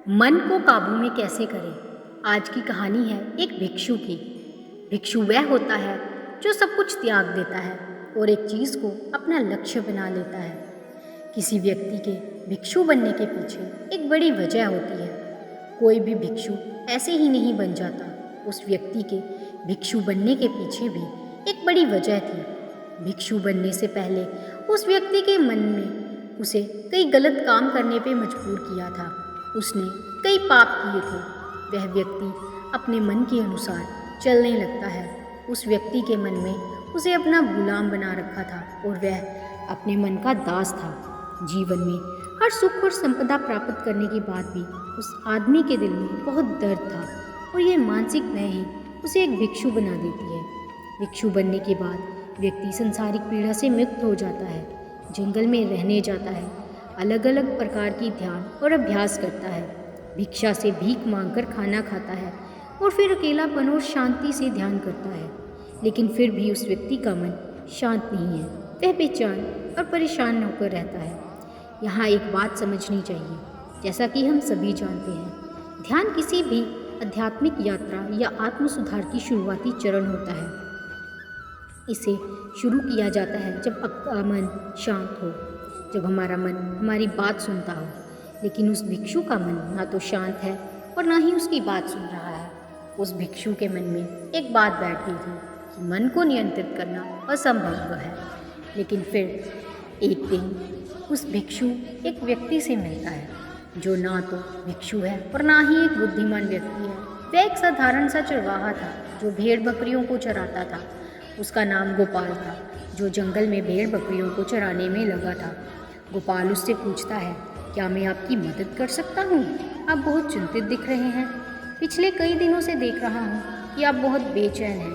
मन को काबू में कैसे करें। आज की कहानी है एक भिक्षु की। भिक्षु वह होता है जो सब कुछ त्याग देता है और एक चीज़ को अपना लक्ष्य बना लेता है। किसी व्यक्ति के भिक्षु बनने के पीछे एक बड़ी वजह होती है। कोई भी भिक्षु ऐसे ही नहीं बन जाता। उस व्यक्ति के भिक्षु बनने के पीछे भी एक बड़ी वजह थी। भिक्षु बनने से पहले उस व्यक्ति के मन में उसे कई गलत काम करने पे मजबूर किया था। उसने कई पाप किए थे। वह व्यक्ति अपने मन के अनुसार चलने लगता है। उस व्यक्ति के मन में उसे अपना गुलाम बना रखा था और वह अपने मन का दास था। जीवन में हर सुख और संपदा प्राप्त करने के बाद भी उस आदमी के दिल में बहुत दर्द था और यह मानसिक भय ही उसे एक भिक्षु बना देती है। भिक्षु बनने के बाद व्यक्ति संसारिक पीड़ा से मुक्त हो जाता है, जंगल में रहने जाता है, अलग अलग प्रकार की ध्यान और अभ्यास करता है, भिक्षा से भीख मांगकर खाना खाता है और फिर अकेलापन और शांति से ध्यान करता है। लेकिन फिर भी उस व्यक्ति का मन शांत नहीं है। वह बेचैन और परेशान होकर रहता है। यहाँ एक बात समझनी चाहिए, जैसा कि हम सभी जानते हैं, ध्यान किसी भी आध्यात्मिक यात्रा या आत्म सुधार की शुरुआती चरण होता है। इसे शुरू किया जाता है जब आपका मन शांत हो, जब हमारा मन हमारी बात सुनता हो। लेकिन उस भिक्षु का मन ना तो शांत है और ना ही उसकी बात सुन रहा है। उस भिक्षु के मन में एक बात बैठ गई थी कि मन को नियंत्रित करना असंभव है। लेकिन फिर एक दिन उस भिक्षु एक व्यक्ति से मिलता है जो ना तो भिक्षु है और ना ही एक बुद्धिमान व्यक्ति है। वह एक साधारण सा चरवाहा था जो भेड़ बकरियों को चराता था। उसका नाम गोपाल था, जो जंगल में भेड़ बकरियों को चराने में लगा था। गोपाल उससे पूछता है, क्या मैं आपकी मदद कर सकता हूँ? आप बहुत चिंतित दिख रहे हैं। पिछले कई दिनों से देख रहा हूँ कि आप बहुत बेचैन हैं।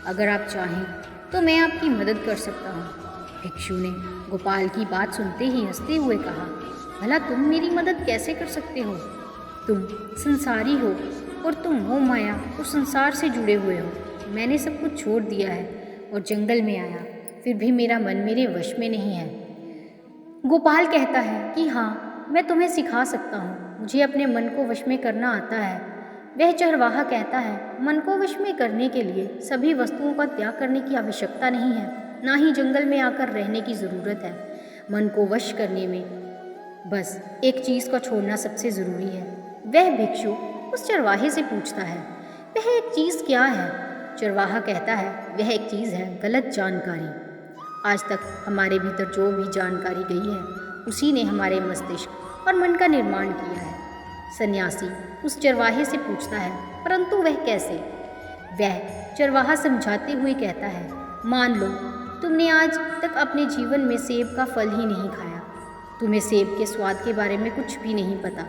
अगर आप चाहें तो मैं आपकी मदद कर सकता हूँ। भिक्षु ने गोपाल की बात सुनते ही हंसते हुए कहा, भला तुम मेरी मदद कैसे कर सकते हो? तुम संसारी हो और तुम मोह माया और संसार से जुड़े हुए हो। मैंने सब कुछ छोड़ दिया है और जंगल में आया, फिर भी मेरा मन मेरे वश में नहीं है। गोपाल कहता है कि हाँ, मैं तुम्हें सिखा सकता हूँ, मुझे अपने मन को वश में करना आता है। वह चरवाहा कहता है, मन को वश में करने के लिए सभी वस्तुओं का त्याग करने की आवश्यकता नहीं है, ना ही जंगल में आकर रहने की ज़रूरत है। मन को वश करने में बस एक चीज़ को छोड़ना सबसे ज़रूरी है। वह भिक्षु उस चरवाहे से पूछता है, वह एक चीज़ क्या है? चरवाहा कहता है, वह एक चीज़ है गलत जानकारी। आज तक हमारे भीतर जो भी जानकारी गई है उसी ने हमारे मस्तिष्क और मन का निर्माण किया है। सन्यासी उस चरवाहे से पूछता है, परंतु वह कैसे? वह चरवाहा समझाते हुए कहता है, मान लो तुमने आज तक अपने जीवन में सेब का फल ही नहीं खाया, तुम्हें सेब के स्वाद के बारे में कुछ भी नहीं पता,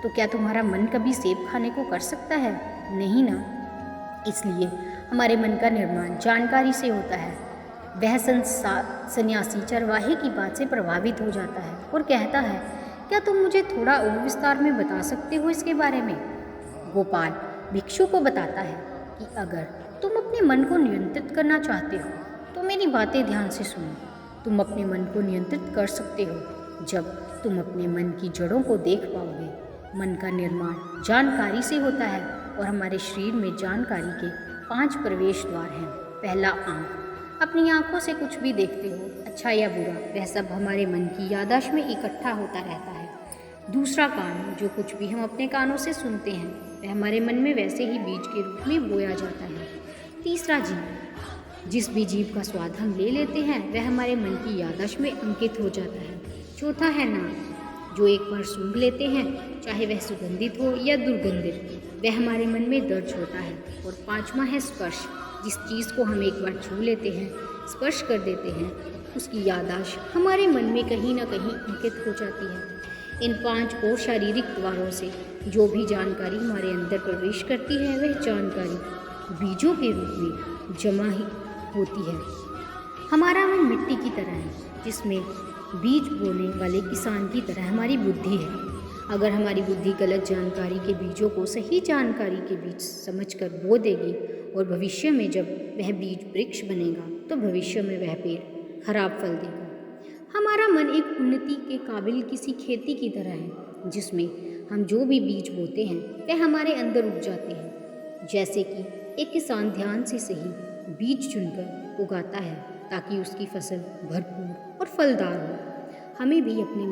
तो क्या तुम्हारा मन कभी सेब खाने को कर सकता है? नहीं ना। इसलिए हमारे मन का निर्माण जानकारी से होता है। वह सन्यासी चरवाहे की बात से प्रभावित हो जाता है और कहता है, क्या तुम मुझे थोड़ा और विस्तार में बता सकते हो इसके बारे में? गोपाल भिक्षु को बताता है कि अगर तुम अपने मन को नियंत्रित करना चाहते हो तो मेरी बातें ध्यान से सुनो। तुम अपने मन को नियंत्रित कर सकते हो जब तुम अपने मन की जड़ों को देख पाओगे। मन का निर्माण जानकारी से होता है और हमारे शरीर में जानकारी के 5 प्रवेश द्वार हैं। पहला, आँख। अपनी आँखों से कुछ भी देखते हो, अच्छा या बुरा, वह सब हमारे मन की याददाश्त में इकट्ठा होता रहता है। दूसरा, कान। जो कुछ भी हम अपने कानों से सुनते हैं वह हमारे मन में वैसे ही बीज के रूप में बोया जाता है। तीसरा, जीभ। जिस भी जीभ का स्वाद हम ले लेते हैं वह हमारे मन की याददाश्त में अंकित हो जाता है। चौथा है नाक। जो एक बार सूंघ लेते हैं, चाहे वह सुगंधित हो या दुर्गंधित, वह हमारे मन में दर्ज होता है। और पांचवा है स्पर्श। जिस चीज़ को हम एक बार छू लेते हैं, स्पर्श कर देते हैं, उसकी याददाश्त हमारे मन में कहीं ना कहीं अंकित हो जाती है। इन 5 और शारीरिक द्वारों से जो भी जानकारी हमारे अंदर प्रवेश करती है वह जानकारी बीजों के रूप में जमा ही होती है। हमारा मन मिट्टी की तरह है जिसमें बीज बोने वाले किसान की तरह हमारी बुद्धि है। अगर हमारी बुद्धि गलत जानकारी के बीजों को सही जानकारी के बीज समझकर बो देगी और भविष्य में जब वह बीज वृक्ष बनेगा तो भविष्य में वह पेड़ खराब फल देगा। हमारा मन एक उन्नति के काबिल किसी खेती की तरह है जिसमें हम जो भी बीज बोते हैं वह हमारे अंदर उग जाते हैं। जैसे कि एक किसान ध्यान से सही बीज चुनकर उगाता है ताकि उसकी फसल भरपूर और फलदार हो, हमें भी अपने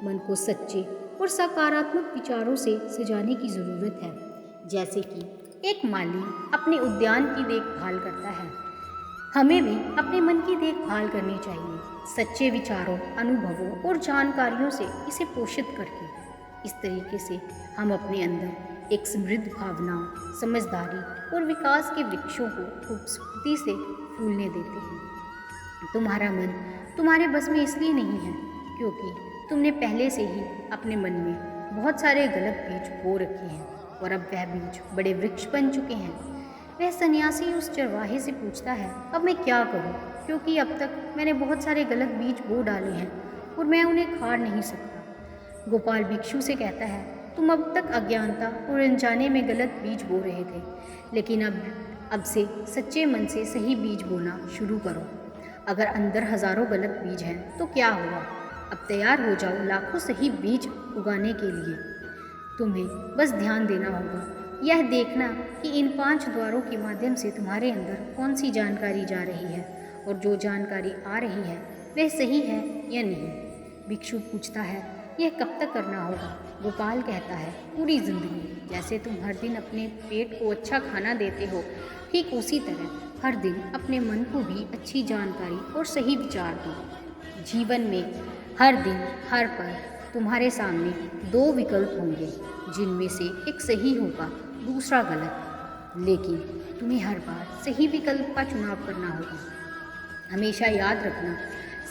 मन को सच्चे और सकारात्मक विचारों से सजाने की ज़रूरत है। जैसे कि एक माली अपने उद्यान की देखभाल करता है, हमें भी अपने मन की देखभाल करनी चाहिए, सच्चे विचारों, अनुभवों और जानकारियों से इसे पोषित करके। इस तरीके से हम अपने अंदर एक समृद्ध भावना, समझदारी और विकास के वृक्षों को खूबसूरती से फूलने देते हैं। तुम्हारा मन तुम्हारे बस में इसलिए नहीं है क्योंकि तुमने पहले से ही अपने मन में बहुत सारे गलत बीज बो रखे हैं और अब वह बीज बड़े वृक्ष बन चुके हैं। वह सन्यासी उस चरवाहे से पूछता है, अब मैं क्या करूं? क्योंकि अब तक मैंने बहुत सारे गलत बीज बो डाले हैं और मैं उन्हें खा नहीं सकता। गोपाल भिक्षु से कहता है, तुम अब तक अज्ञानता और अनजाने में गलत बीज बो रहे थे, लेकिन अब से सच्चे मन से सही बीज बोना शुरू करो। अगर अंदर हजारों गलत बीज हैं तो क्या हुआ? अब तैयार हो जाओ लाखों सही बीज उगाने के लिए। तुम्हें बस ध्यान देना होगा, यह देखना कि इन 5 द्वारों के माध्यम से तुम्हारे अंदर कौन सी जानकारी जा रही है और जो जानकारी आ रही है वह सही है या नहीं। भिक्षु पूछता है, यह कब तक करना होगा? गोपाल कहता है, पूरी जिंदगी। जैसे तुम हर दिन अपने पेट को अच्छा खाना देते हो, ठीक उसी तरह हर दिन अपने मन को भी अच्छी जानकारी और सही विचार दो। जीवन में हर दिन हर पल तुम्हारे सामने 2 विकल्प होंगे, जिनमें से एक सही होगा, दूसरा गलत, लेकिन तुम्हें हर बार सही विकल्प का चुनाव करना होगा। हमेशा याद रखना,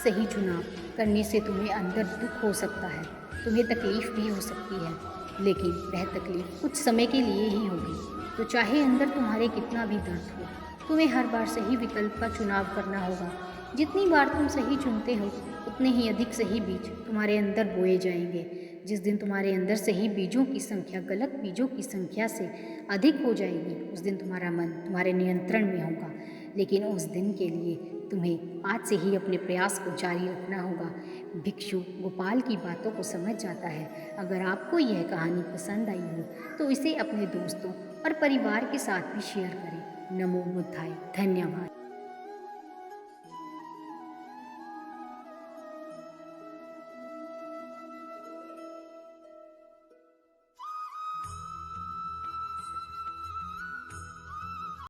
सही चुनाव करने से तुम्हें अंदर दुख हो सकता है, तुम्हें तकलीफ़ भी हो सकती है, लेकिन वह तकलीफ़ कुछ समय के लिए ही होगी। तो चाहे अंदर तुम्हारे कितना भी दर्द हो, तुम्हें हर बार सही विकल्प का चुनाव करना होगा। जितनी बार तुम सही चुनते हो उतने ही अधिक सही बीज तुम्हारे अंदर बोए जाएंगे। जिस दिन तुम्हारे अंदर सही बीजों की संख्या गलत बीजों की संख्या से अधिक हो जाएगी, उस दिन तुम्हारा मन तुम्हारे नियंत्रण में होगा। लेकिन उस दिन के लिए तुम्हें आज से ही अपने प्रयास को जारी रखना होगा। भिक्षु गोपाल की बातों को समझ जाता है। अगर आपको यह कहानी पसंद आई हो तो इसे अपने दोस्तों और परिवार के साथ भी शेयर करें। नमो बुद्धाय। धन्यवाद।